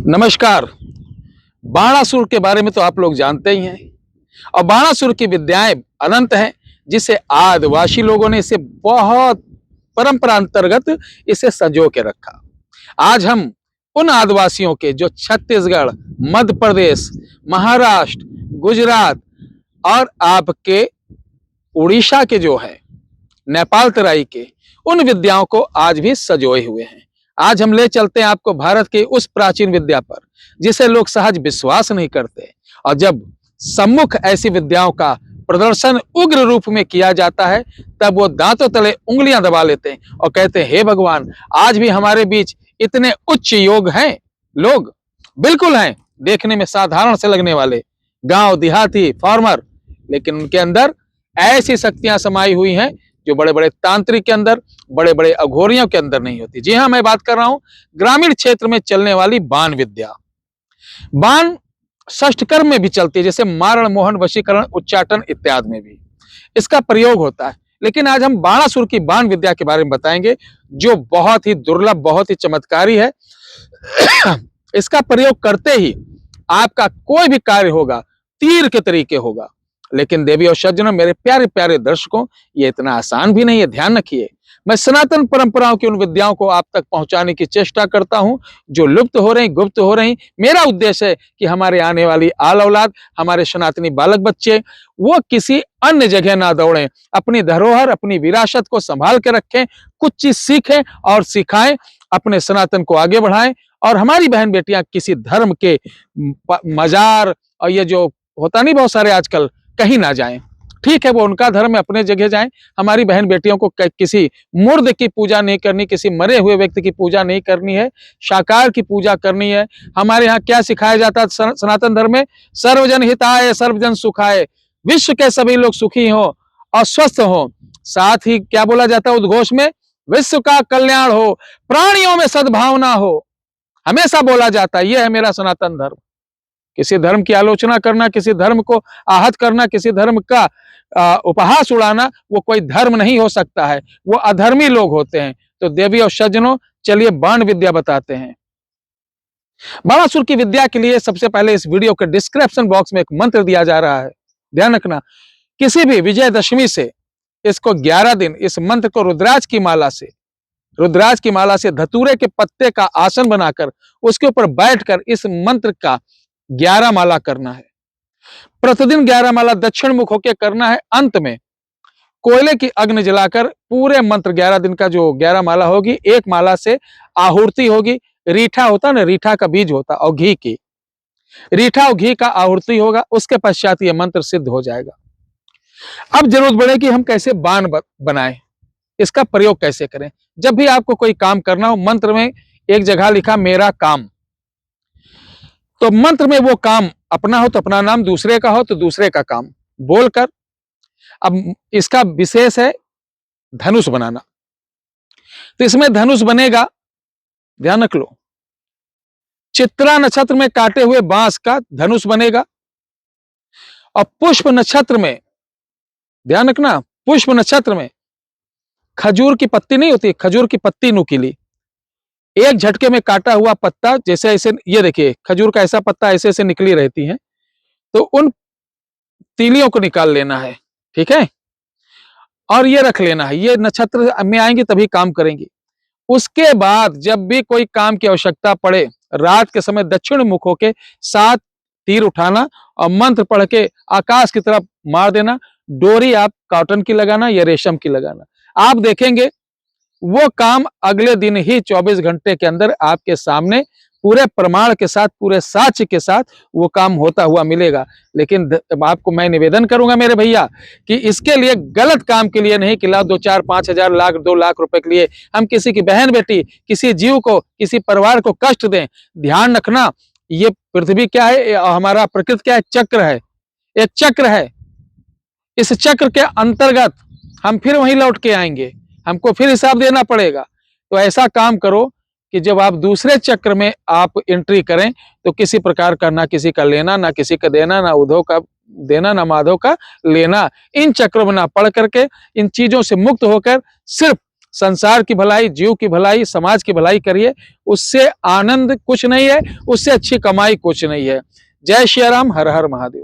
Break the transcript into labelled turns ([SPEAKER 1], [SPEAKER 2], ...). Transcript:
[SPEAKER 1] नमस्कार। बाणासुर के बारे में तो आप लोग जानते ही हैं और बाणासुर की विद्याएं अनंत हैं, जिसे आदिवासी लोगों ने इसे बहुत परंपरा अंतर्गत इसे संजो के रखा। आज हम उन आदिवासियों के जो छत्तीसगढ़, मध्य प्रदेश, महाराष्ट्र, गुजरात और आपके उड़ीसा के जो है नेपाल तराई के, उन विद्याओं को आज भी सजोए हुए हैं। आज हम ले चलते हैं आपको भारत के उस प्राचीन विद्या पर जिसे लोग सहज विश्वास नहीं करते, और जब सम्मुख ऐसी विद्याओं का प्रदर्शन उग्र रूप में किया जाता है तब वो दांतों तले उंगलियां दबा लेते हैं और कहते हैं, हे भगवान, आज भी हमारे बीच इतने उच्च योग हैं लोग। बिल्कुल हैं, देखने में साधारण से लगने वाले गांव देहाती फार्मर, लेकिन उनके अंदर ऐसी शक्तियां समाई हुई हैं जो बड़े बड़े तांत्रिक के अंदर, बड़े बड़े अघोरियों के अंदर नहीं होती। जी हां, मैं बात कर रहा हूं ग्रामीण क्षेत्र में चलने वाली बाण विद्या। बाण षष्ठकर्म में भी चलती है, जैसे मारण, मोहन, वशीकरण, उच्चाटन इत्यादि में भी इसका प्रयोग होता है। लेकिन आज हम बाणासुर की बाण विद्या के बारे में बताएंगे, जो बहुत ही दुर्लभ, बहुत ही चमत्कारी है। इसका प्रयोग करते ही आपका कोई भी कार्य होगा तीर के तरीके होगा। लेकिन देवी और सज्जनों, मेरे प्यारे प्यारे दर्शकों, ये इतना आसान भी नहीं है। ध्यान रखिए, मैं सनातन परंपराओं की उन विद्याओं को आप तक पहुंचाने की चेष्टा करता हूं जो लुप्त हो रही, गुप्त हो रही। मेरा उद्देश्य है कि हमारे आने वाली आल औलाद, हमारे सनातनी बालक बच्चे, वो किसी अन्य जगह ना दौड़ें, अपनी धरोहर, अपनी विरासत को संभाल के रखें, कुछ चीज सीखें और सिखाएं, अपने सनातन को आगे बढ़ाएं। और हमारी बहन बेटियां किसी धर्म के मजार और ये जो होता नहीं बहुत सारे आजकल, कहीं ना जाएं। ठीक है, वो उनका धर्म है, अपने जगह जाएं। हमारी बहन बेटियों को किसी मुर्द की पूजा नहीं करनी, किसी मरे हुए व्यक्ति की पूजा नहीं करनी है, शाकाहार की पूजा करनी है। हमारे यहाँ क्या सिखाया जाता है सनातन धर्म में? सर्वजन हिताय सर्वजन सुखाय, विश्व के सभी लोग सुखी हो और स्वस्थ हो। साथ ही क्या बोला जाता है उद्घोष में? विश्व का कल्याण हो, प्राणियों में सद्भावना हो, हमेशा बोला जाता है। यह है मेरा सनातन धर्म। किसी धर्म की आलोचना करना, किसी धर्म को आहत करना, किसी धर्म का उपहास उड़ाना, वो कोई धर्म नहीं हो सकता है, वो अधर्मी लोग होते हैं। तो देवी और सज्जनों, चलिए बाण विद्या बताते हैं। बाणासुर की विद्या के लिए सबसे पहले इस वीडियो के डिस्क्रिप्शन बॉक्स में एक मंत्र दिया जा रहा है, ध्यान रखना। किसी भी विजयदशमी से इसको 11 दिन इस मंत्र को रुद्राज की माला से धतूरे के पत्ते का आसन बनाकर उसके ऊपर बैठकर इस मंत्र का 11 माला करना है। प्रतिदिन 11 माला दक्षिण मुख होकर करना है। अंत में कोयले की अग्नि जलाकर पूरे मंत्र 11 दिन का जो 11 माला होगी, एक माला से आहुति होगी। रीठा होता ना, रीठा का बीज होता, और घी की, रीठा और घी का आहुति होगा। उसके पश्चात यह मंत्र सिद्ध हो जाएगा। अब जरूरत पड़े कि हम कैसे बाण बनाएं, इसका प्रयोग कैसे करें। जब भी आपको कोई काम करना हो, मंत्र में एक जगह लिखा मेरा काम, तो मंत्र में वो काम अपना हो तो अपना नाम, दूसरे का हो तो दूसरे का काम बोलकर, अब इसका विशेष है धनुष बनाना। तो इसमें धनुष बनेगा, ध्यान रख लो, चित्रा नक्षत्र में काटे हुए बांस का धनुष बनेगा। और पुष्प नक्षत्र में, ध्यान रखना, पुष्प नक्षत्र में खजूर की पत्ती नहीं होती, खजूर की पत्ती नुकीली, एक झटके में काटा हुआ पत्ता, जैसे ऐसे, ये देखिए खजूर का ऐसा पत्ता ऐसे ऐसे निकली रहती है, तो उन तीलियों को निकाल लेना है, ठीक है, और ये रख लेना है। ये नक्षत्र में आएंगे तभी काम करेंगे। उसके बाद जब भी कोई काम की आवश्यकता पड़े, रात के समय दक्षिण मुख होके 7 तीर उठाना और मंत्र पढ़ के आकाश की तरफ मार देना। डोरी आप कॉटन की लगाना या रेशम की लगाना। आप देखेंगे वो काम अगले दिन ही 24 घंटे के अंदर आपके सामने पूरे प्रमाण के साथ, पूरे साक्ष्य के साथ वो काम होता हुआ मिलेगा। लेकिन आपको मैं निवेदन करूंगा मेरे भैया कि इसके लिए गलत काम के लिए नहीं कि लाओ 2, 4, 5 हजार, लाख, 2 लाख रुपए के लिए हम किसी की बहन बेटी, किसी जीव को, किसी परिवार को कष्ट दें। ध्यान रखना, ये पृथ्वी क्या है, हमारा प्रकृति क्या है? चक्र है, एक चक्र है। इस चक्र के अंतर्गत हम फिर वहीं लौट के आएंगे, हमको फिर हिसाब देना पड़ेगा। तो ऐसा काम करो कि जब आप दूसरे चक्र में आप एंट्री करें तो किसी प्रकार का ना किसी का लेना, ना किसी का देना, ना उद्धव का देना, ना माधव का लेना। इन चक्रों में ना पढ़ करके, इन चीजों से मुक्त होकर सिर्फ संसार की भलाई, जीव की भलाई, समाज की भलाई करिए, उससे आनंद कुछ नहीं है, उससे अच्छी कमाई कुछ नहीं है। जय श्री राम, हर हर महादेव।